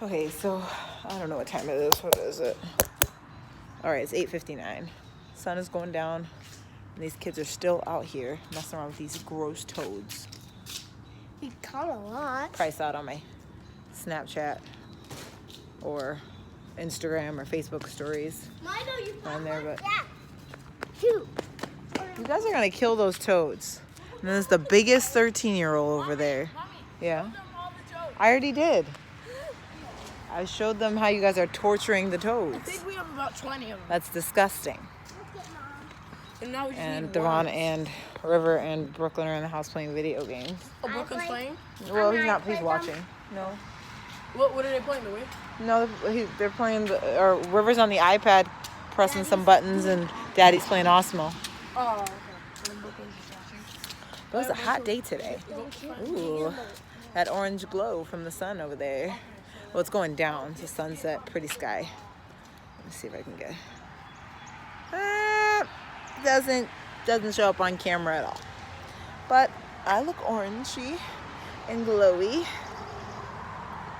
Okay, so I don't know what time it is. What is it? All right, it's 8:59. Sun is going down, and these kids are still out here messing around with these gross toads. We caught a lot. Probably saw it on my Snapchat or Instagram or Facebook stories on there, but Two. you guys are gonna kill those toads. And there's the biggest 13-year-old over there. Yeah, I already did. I showed them how you guys are torturing the toads. I think we have about 20 of them. That's disgusting. And now we just And need Devon one. and River and Brooklyn are in the house playing video games. Oh, Brooklyn's playing? Well, he's not. He's watching. No. What are they playing, the way? No, they're playing or River's on the iPad pressing some buttons and Daddy's playing Osmo. Oh, okay. And Brooklyn's just watching. It was a hot day today. Ooh, that orange glow from the sun over there. Well, it's going down. It's a sunset, pretty sky. Let me see if I can get. Doesn't show up on camera at all. But I look orangey and glowy.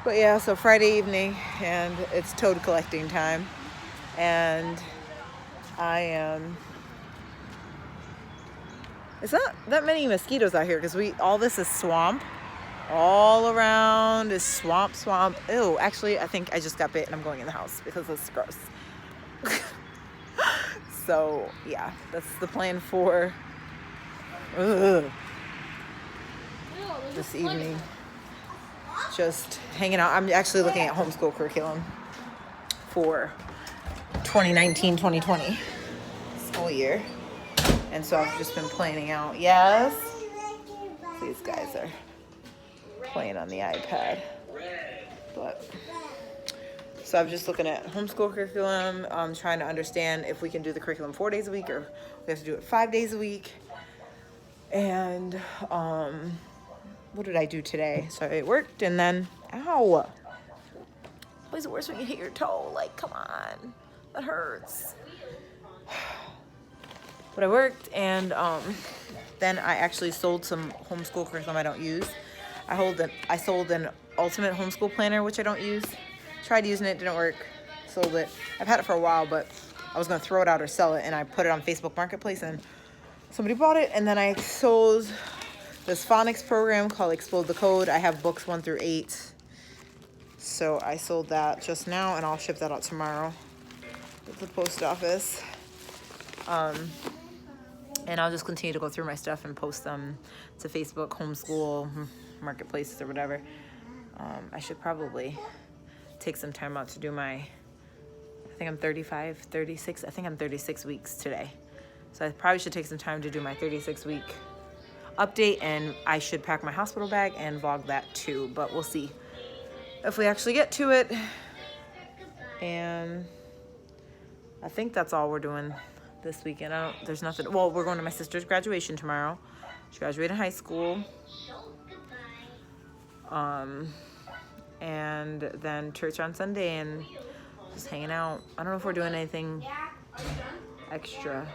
But yeah, so Friday evening, and it's toad collecting time, and I am. It's not that many mosquitoes out here because all this is swamp. All around is swamp. Ew, actually, I think I just got bit and I'm going in the house because it's gross. So, yeah, that's the plan for this evening. Just hanging out. I'm actually looking at homeschool curriculum for 2019-2020 school year. And so I've just been planning out. Yes? These guys are playing on the iPad. So I'm just looking at homeschool curriculum. I'm trying to understand if we can do the curriculum 4 days a week or we have to do it 5 days a week. And what did I do today? So it worked, and then ow! Always the worst when you hit your toe. Like, come on, that hurts. But I worked, and then I actually sold some homeschool curriculum I don't use. I sold an ultimate homeschool planner, which I don't use. Tried using it, didn't work. Sold it. I've had it for a while, but I was gonna throw it out or sell it, and I put it on Facebook Marketplace, and somebody bought it. And then I sold this phonics program called Explode the Code. I have books 1 through 8, so I sold that just now, and I'll ship that out tomorrow at the post office. And I'll just continue to go through my stuff and post them to Facebook, Homeschool, Marketplaces, or whatever. I should probably take some time out to do I think I'm 36 weeks today. So I probably should take some time to do my 36-week update, and I should pack my hospital bag and vlog that too, but we'll see if we actually get to it. And I think that's all we're doing this weekend. There's nothing. Well, we're going to my sister's graduation tomorrow. She graduated high school. And then church on Sunday and just hanging out. I don't know if we're doing anything extra.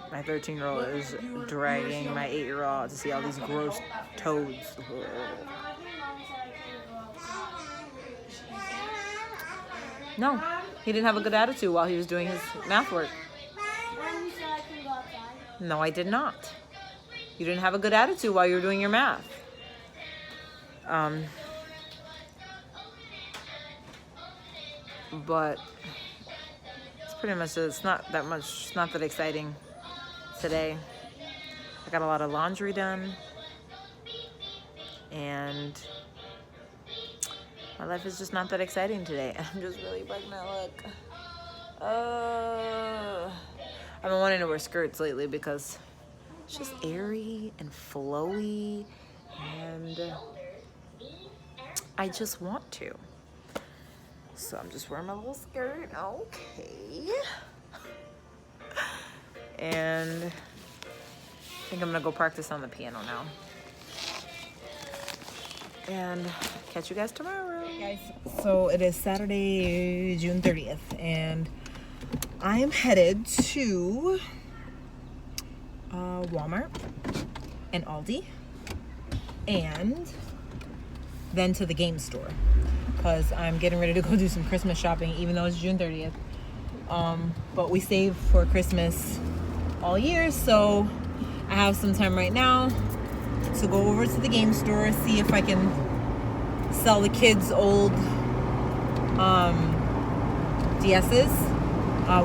My 13-year-old is dragging my 8-year-old out to see all these gross toads. No, he didn't have a good attitude while he was doing his math work. No, I did not. You didn't have a good attitude while you were doing your math. But it's pretty much, it's not that exciting today. I got a lot of laundry done, and my life is just not that exciting today. I'm just really pregnant. Look. I've been wanting to wear skirts lately because it's just airy and flowy, and I just want to. So I'm just wearing my little skirt. Okay. And I think I'm gonna go practice on the piano now. And catch you guys tomorrow. Guys, so it is Saturday, June 30th, and I am headed to Walmart and Aldi and then to the game store, because I'm getting ready to go do some Christmas shopping, even though it's June 30th. But we save for Christmas all year, so I have some time right now to go over to the game store, see if I can sell the kids' old DS's,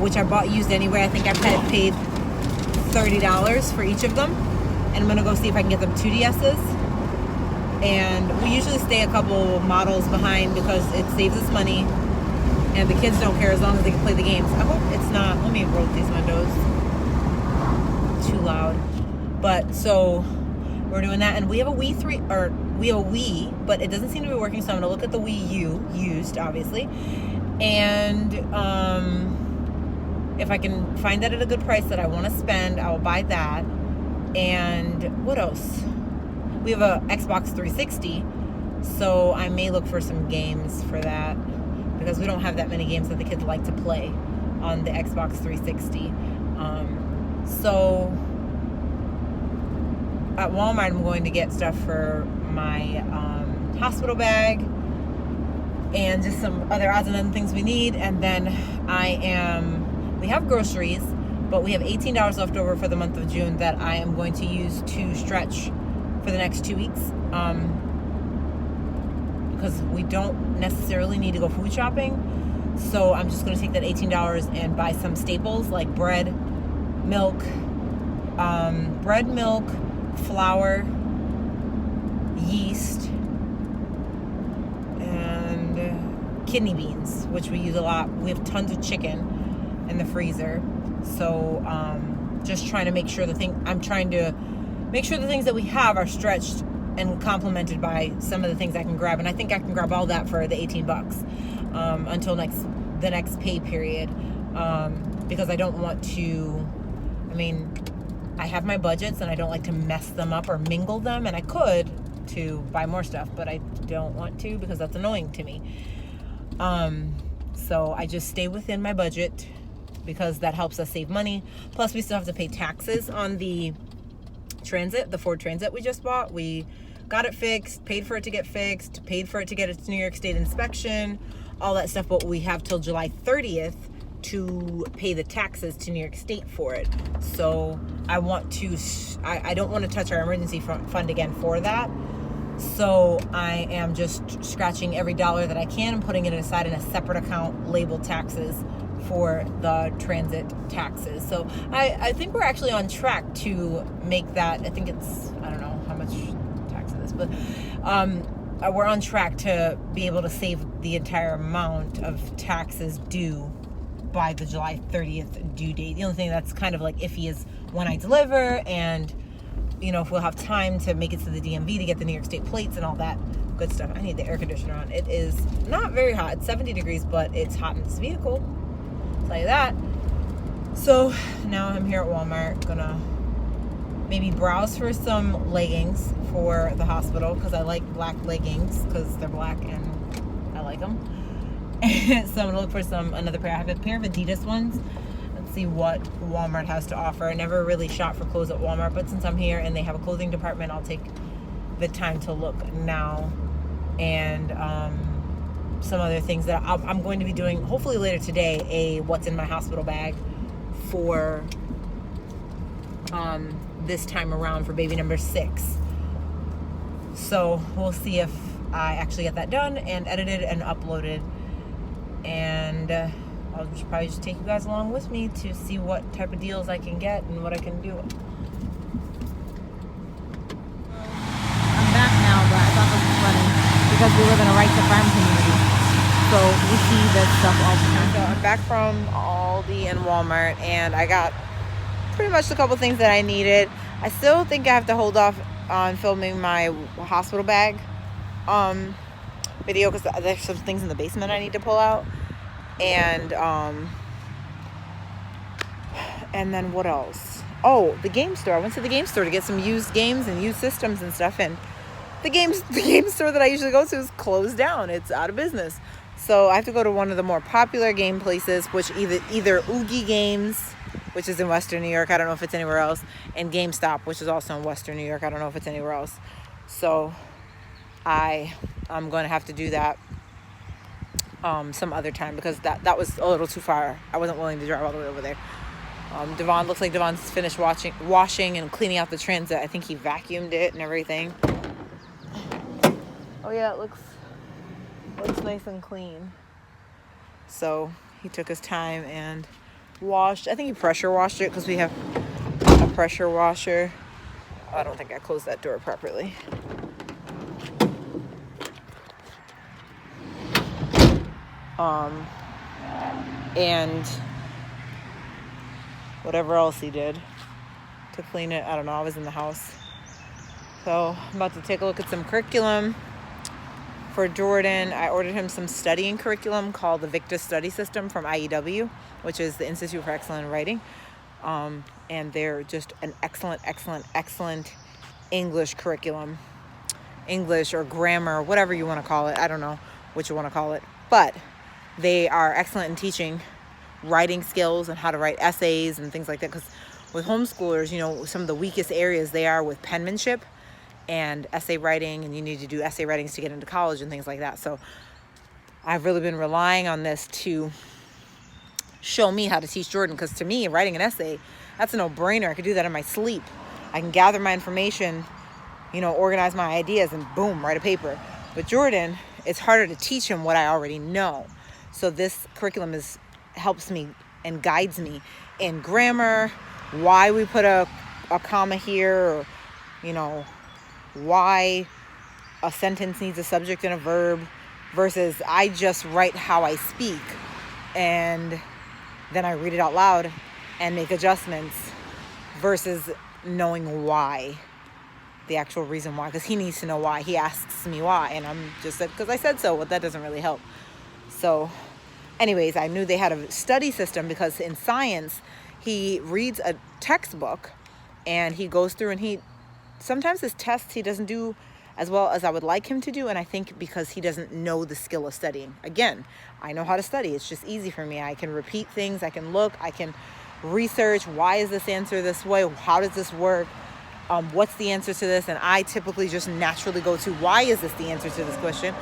which I bought used anyway. I think I paid $30 for each of them, and I'm gonna go see if I can get them 2 DS's. And we usually stay a couple models behind because it saves us money, and the kids don't care as long as they can play the games. I hope it's not, let me roll these windows, too loud. But so we're doing that, and we have a Wii but it doesn't seem to be working, so I'm gonna look at the Wii U used, obviously, and if I can find that at a good price that I want to spend, I will buy that. And what else? We have a Xbox 360, so I may look for some games for that, because we don't have that many games that the kids like to play on the Xbox 360. So at Walmart, I'm going to get stuff for my hospital bag and just some other odds and ends things we need. And then we have groceries, but we have $18 left over for the month of June that I am going to use to stretch for the next 2 weeks, because we don't necessarily need to go food shopping. So I'm just going to take that $18 and buy some staples like bread, milk, flour, yeast, and kidney beans, which we use a lot. We have tons of chicken in the freezer, so just trying to make sure the things that we have are stretched and complemented by some of the things I can grab. And I think I can grab all that for the $18 until the next pay period, because I don't want to, I have my budgets and I don't like to mess them up or mingle them, and I could to buy more stuff, but I don't want to because that's annoying to me. So I just stay within my budget because that helps us save money. Plus we still have to pay taxes on the Ford Transit we just bought. We got it fixed, paid for it to get fixed, paid for it to get its New York State inspection, all that stuff, but we have till July 30th to pay the taxes to New York State for it. So I don't want to touch our emergency fund again for that. So I am just scratching every dollar that I can and putting it aside in a separate account labeled taxes for the transit taxes. So I think we're actually on track to make that. I think it's, I don't know how much tax it is, but we're on track to be able to save the entire amount of taxes due by the July 30th due date. The only thing that's kind of like iffy is when I deliver, and if we'll have time to make it to the DMV to get the New York State plates and all that good stuff. I need the air conditioner on. It is not very hot. It's 70 degrees, but it's hot in this vehicle. I'll tell you that. So now I'm here at Walmart, gonna maybe browse for some leggings for the hospital, because I like black leggings because they're black and I like them. So I'm gonna look for another pair. I have a pair of Adidas ones. Let's see what Walmart has to offer. I never really shop for clothes at Walmart, but since I'm here and they have a clothing department, I'll take the time to look now. And some other things that I'm going to be doing, hopefully later today, a what's in my hospital bag for this time around for baby number 6. So we'll see if I actually get that done and edited and uploaded. And I'll probably just take you guys along with me to see what type of deals I can get and what I can do. I'm back now, but I thought this was funny because we live in a right to farm community, so we see this stuff all the time. So I'm back from Aldi and Walmart, and I got pretty much a couple things that I needed. I still think I have to hold off on filming my hospital bag video because there's some things in the basement I need to pull out. And then what else? Oh, the game store. I went to the game store to get some used games and used systems and stuff, and the game store that I usually go to is closed down. It's out of business. So I have to go to one of the more popular game places, which either Oogie Games, which is in Western New York. I don't know if it's anywhere else. And GameStop, which is also in Western New York. I don't know if it's anywhere else. So I I'm going to have to do that some other time, because that was a little too far. I wasn't willing to drive all the way over there. Devon, looks like Devon's finished washing and cleaning out the transit. I think he vacuumed it and everything. Oh yeah, it looks nice and clean. So he took his time and washed. I think he pressure washed it, because we have a pressure washer. Oh, I don't think I closed that door properly. And whatever else he did to clean it, I don't know. I was in the house. So I'm about to take a look at some curriculum for Jordan. I ordered him some studying curriculum called the Victus Study System from IEW, which is the Institute for Excellent Writing. And they're just an excellent English curriculum. English or grammar, whatever you want to call it. I don't know what you want to call it. But they are excellent in teaching writing skills and how to write essays and things like that. Because with homeschoolers, you know, some of the weakest areas they are with penmanship and essay writing, and you need to do essay writings to get into college and things like that. So I've really been relying on this to show me how to teach Jordan, because to me, writing an essay, that's a no-brainer. I could do that in my sleep. I can gather my information, you know, organize my ideas, and boom, write a paper. But Jordan, it's harder to teach him what I already know. So this curriculum helps me and guides me in grammar, why we put a comma here, or, you know, why a sentence needs a subject and a verb, versus I just write how I speak and then I read it out loud and make adjustments, versus knowing why, the actual reason why, because he needs to know why. He asks me why, and I'm just said, because I said so. Well, that doesn't really help. So anyways, I knew they had a study system, because in science, he reads a textbook and he goes through, and sometimes his tests he doesn't do as well as I would like him to do. And I think because he doesn't know the skill of studying. Again, I know how to study. It's just easy for me. I can repeat things. I can look. I can research. Why is this answer this way? How does this work? What's the answer to this? And I typically just naturally go to, why is this the answer to this question?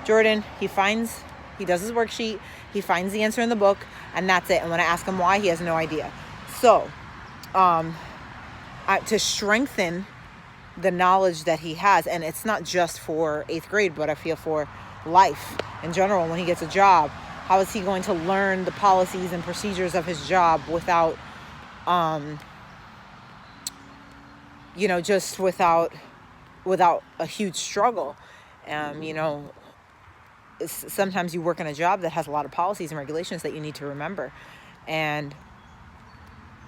Jordan, he does his worksheet. He finds the answer in the book, and that's it. And when I ask him why, he has no idea. So to strengthen the knowledge that he has, and it's not just for 8th grade, but I feel for life in general. When he gets a job, how is he going to learn the policies and procedures of his job without, just without a huge struggle? Sometimes you work in a job that has a lot of policies and regulations that you need to remember, and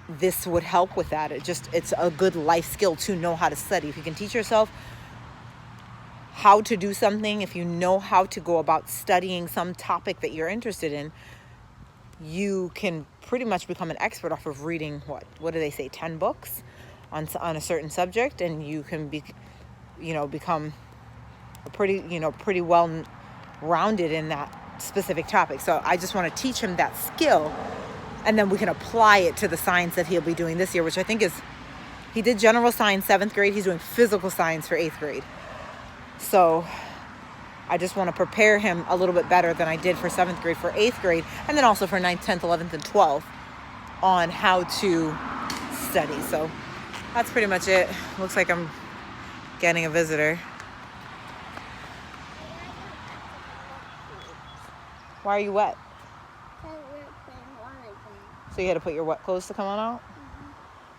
this would help with that. It's a good life skill to know how to study. If you can teach yourself how to do something, if you know how to go about studying some topic that you're interested in, you can pretty much become an expert off of reading, what do they say, 10 books on a certain subject, and you can become pretty well rounded in that specific topic. So I just want to teach him that skill, and then we can apply it to the science that he'll be doing this year, which I think he did general science 7th grade. He's doing physical science for 8th grade. So I just want to prepare him a little bit better than I did for 7th grade for 8th grade, and then also for 9th, 10th, 11th, and 12th on how to study. So that's pretty much it. Looks like I'm getting a visitor. Why are you wet? So you had to put your wet clothes to come on out? Mm-hmm.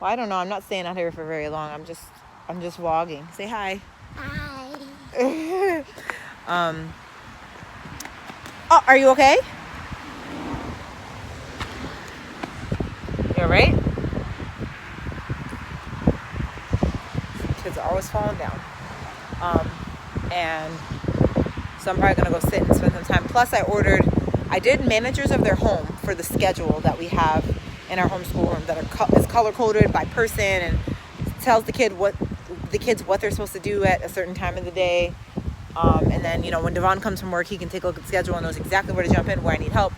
Well, I don't know. I'm not staying out here for very long. I'm just vlogging. Say hi. Hi. Oh, are you okay? You all right? Kids are always falling down. And so I'm probably going to go sit and spend some time. Plus, I did managers of their home for the schedule that we have in our homeschool room that is color-coded by person and tells the kids what they're supposed to do at a certain time of the day. And then, when Devon comes from work, he can take a look at the schedule and knows exactly where to jump in, where I need help,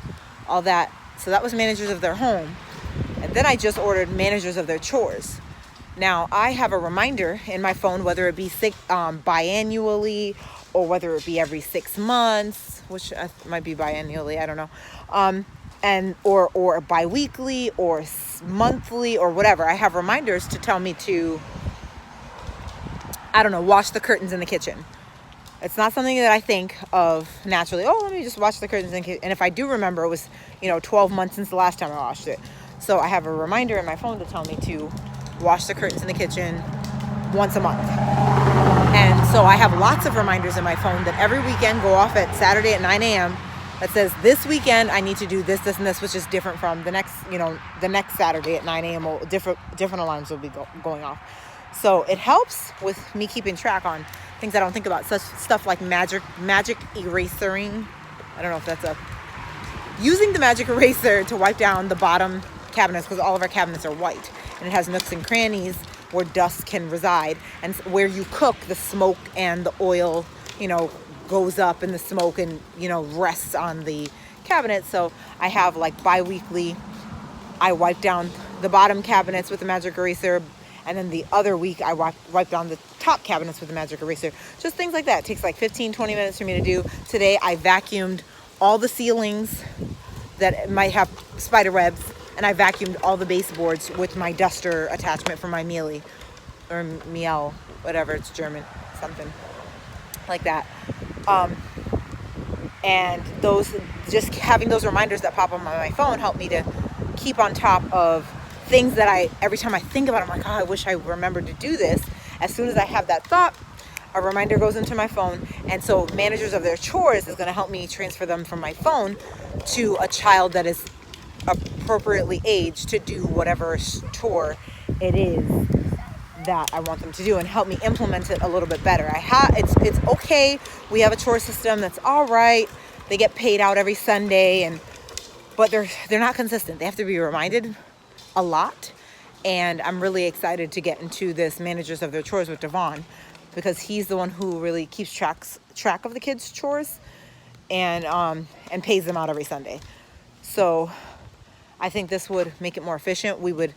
all that. So that was managers of their home. And then I just ordered managers of their chores. Now, I have a reminder in my phone, whether it be biannually or whether it be every 6 months, which might be biannually, I don't know, and or bi-weekly or monthly or whatever. I have reminders to tell me to, I don't know, wash the curtains in the kitchen. It's not something that I think of naturally. Oh, let me just wash the curtains in the kitchen. And if I do remember, it was 12 months since the last time I washed it. So I have a reminder in my phone to tell me to wash the curtains in the kitchen once a month. And so I have lots of reminders in my phone that every weekend go off at Saturday at 9 a.m. that says this weekend I need to do this, this, and this, which is different from the next, the next Saturday at 9 a.m. Different alarms will be going off. So it helps with me keeping track on things I don't think about, such stuff like magic erasering. I don't know if that's using the magic eraser to wipe down the bottom cabinets, because all of our cabinets are white, and it has nooks and crannies where dust can reside, and where you cook, the smoke and the oil, goes up in the smoke and, rests on the cabinet. So I have like bi-weekly, I wipe down the bottom cabinets with the magic eraser, and then the other week I wipe down the top cabinets with the magic eraser. Just things like that. It takes like 15-20 minutes for me to do. Today I vacuumed all the ceilings that might have spider webs, and I vacuumed all the baseboards with my duster attachment for my Miele, or Miele, whatever, it's German, something like that. And those, just having those reminders that pop up on my phone help me to keep on top of things that every time I think about it, I'm like, oh, I wish I remembered to do this. As soon as I have that thought, a reminder goes into my phone. And so managers of their chores is going to help me transfer them from my phone to a child that is appropriately aged to do whatever chore it is that I want them to do, and help me implement it a little bit better. It's okay. We have a chore system that's all right. They get paid out every Sunday, but they're not consistent. They have to be reminded a lot. And I'm really excited to get into this managers of their chores with Devon, because he's the one who really keeps track of the kids' chores and pays them out every Sunday. So I think this would make it more efficient. We would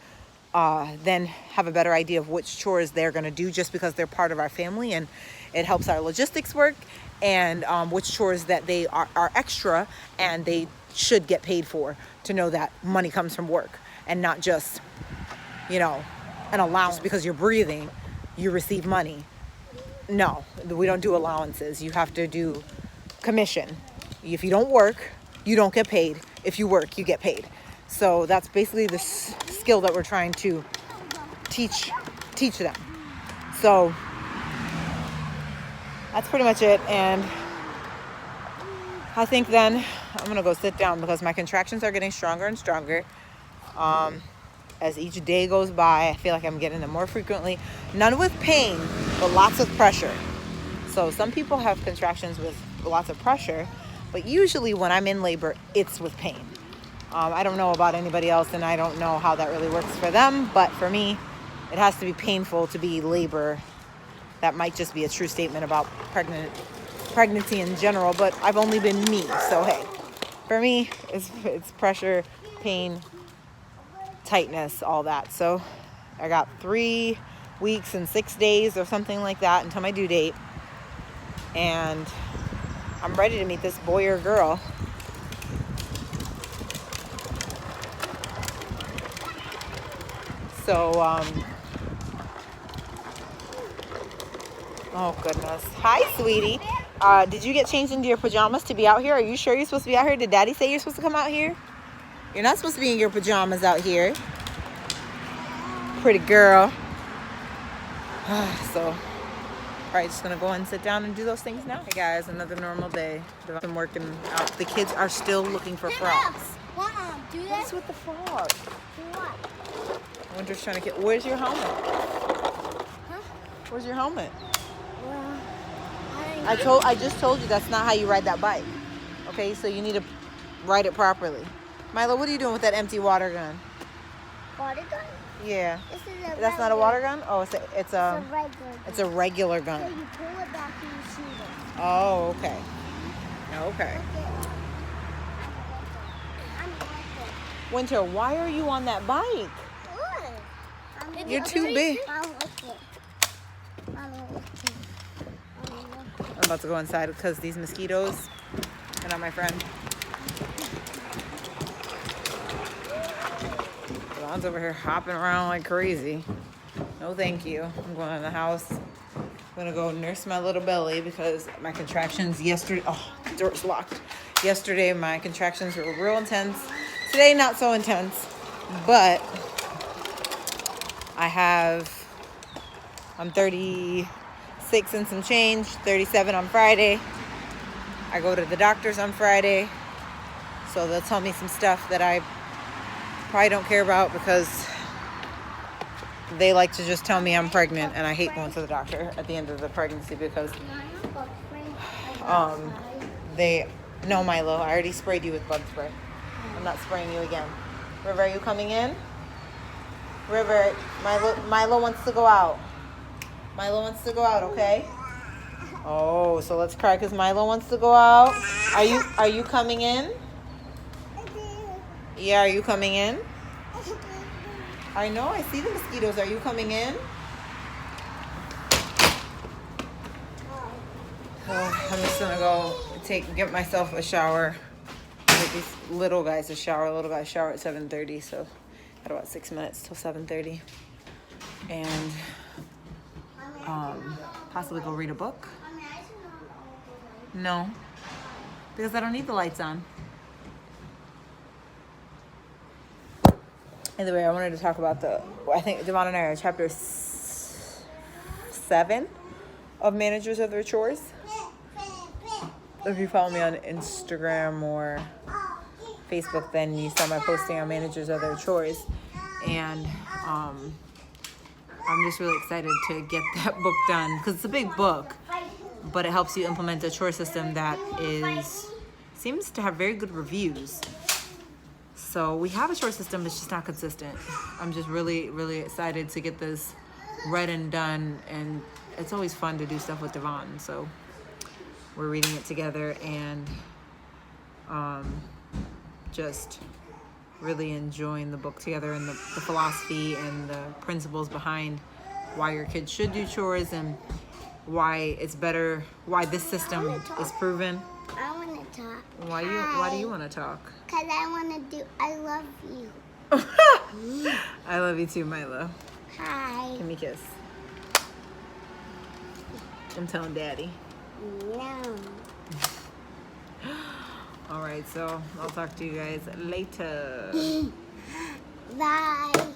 then have a better idea of which chores they're going to do, just because they're part of our family, and it helps our logistics work, and which chores that they are extra and they should get paid for, to know that money comes from work and not just, an allowance. Because you're breathing, you receive money. No, we don't do allowances. You have to do commission. If you don't work, you don't get paid. If you work, you get paid. So that's basically the skill that we're trying to teach them. So that's pretty much it. And I think then I'm gonna go sit down, because my contractions are getting stronger and stronger. As each day goes by, I feel like I'm getting them more frequently. None with pain, but lots of pressure. So some people have contractions with lots of pressure, but usually when I'm in labor, it's with pain. I don't know about anybody else, and I don't know how that really works for them, but for me, it has to be painful to be labor. That might just be a true statement about pregnancy in general, but I've only been me, so hey. For me, it's pressure, pain, tightness, all that. So I got 3 weeks and 6 days or something like that until my due date, and I'm ready to meet this boy or girl. So oh goodness. Hi, sweetie. Did you get changed into your pajamas to be out here? Are you sure you're supposed to be out here? Did Daddy say you're supposed to come out here? You're not supposed to be in your pajamas out here. Pretty girl. So, alright, just gonna go and sit down and do those things now. Hey guys, another normal day. I'm working out. The kids are still looking for frogs. Do What's this. with the frog? Do what? Winter's trying to get. Where's your helmet? Huh? Where's your helmet? Well, I just told you that's not how you ride that bike. Okay, so you need to ride it properly. Milo, what are you doing with that empty water gun? water gun? Yeah. This is a That's not a regular- water gun? Oh, it's a It's a regular gun. it's a regular So gun. you pull it back and you shoot it. Oh, okay. Okay. I'm like Winter, why are you on that bike? it. Good. You're too big. I'll look it. I'll look it. about to go inside because these mosquitoes are not my friend. Dawn's over here hopping around like crazy. No thank you. I'm going in the house. I'm gonna go nurse my little belly because my contractions yesterday, oh, the door's locked. Yesterday my contractions were real intense. Today not so intense, but I'm 36 and some change, 37 on Friday. I go to the doctor's on Friday, so they'll tell me some stuff that I probably don't care about because they like to just tell me I'm pregnant, and I hate going to the doctor at the end of the pregnancy because no, Milo, I already sprayed you with bug spray. I'm not spraying you again. River, are you coming in? River, Milo wants to go out. Milo wants to go out, okay? Oh, so let's cry because Milo wants to go out. Are you coming in? Yeah, are you coming in? I know, I see the mosquitoes. Are you coming in? Oh, I'm just gonna go get myself a shower. Get these little guys a shower. Little guys shower at 7:30, so got about 6 minutes till 7:30. And possibly go read a book. No, because I don't need the lights on. Either way, I wanted to talk about I think Devon and I are chapter 7 of Managers of Their Chores. If you follow me on Instagram or Facebook, then you saw my posting on Managers of Their Chores. And I'm just really excited to get that book done because it's a big book, but it helps you implement a chore system that seems to have very good reviews. So we have a chore system, it's just not consistent. I'm just really, really excited to get this read and done, and it's always fun to do stuff with Devon. So we're reading it together and just really enjoying the book together and the philosophy and the principles behind why your kids should do chores and why it's better, why this system is proven. I want to talk. Why do you want to talk? Because I want to do I love you. I love you too, Milo. Hi. Give me a kiss. I'm telling Daddy. No. All right, so I'll talk to you guys later. Bye.